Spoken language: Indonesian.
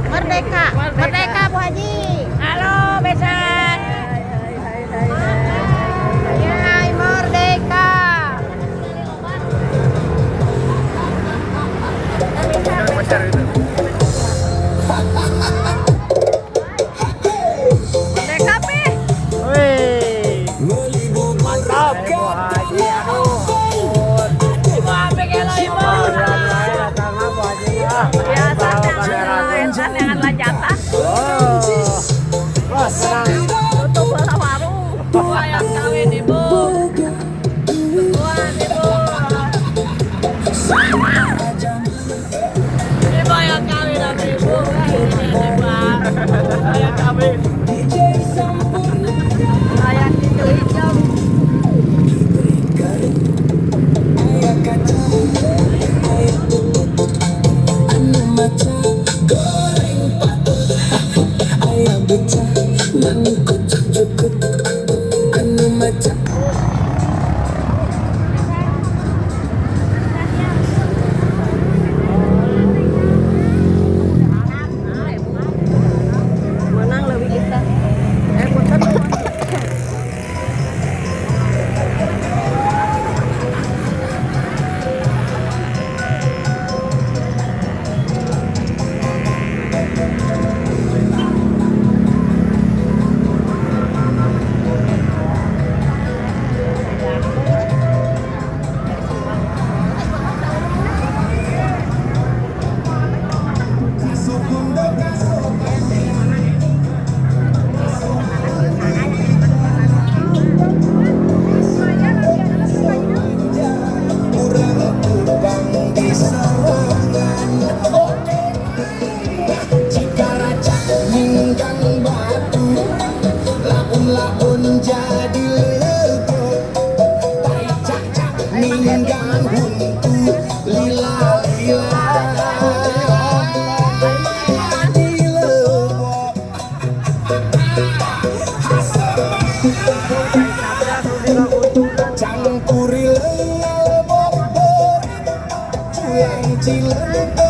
Merdeka, merdeka Bu Haji. Halo Besan. Hai merdeka. Merdeka Pi. Wih, mantap Bu Haji. Aduh, Ibu ambil kelo ibu. datang Bu Haji ya. Biasa yang ada jatah. Oh, wah senang. Tutup bola warung. Gua yang kawin ibu. Tuan ibu. Ibu yang kawin sama ibu. Saya kami. Ayah hijau. Menang lebih kita. Punten. Jadi lego tai cak ninggang huntu lila lila jadi lego campuri lele bobo culang cilen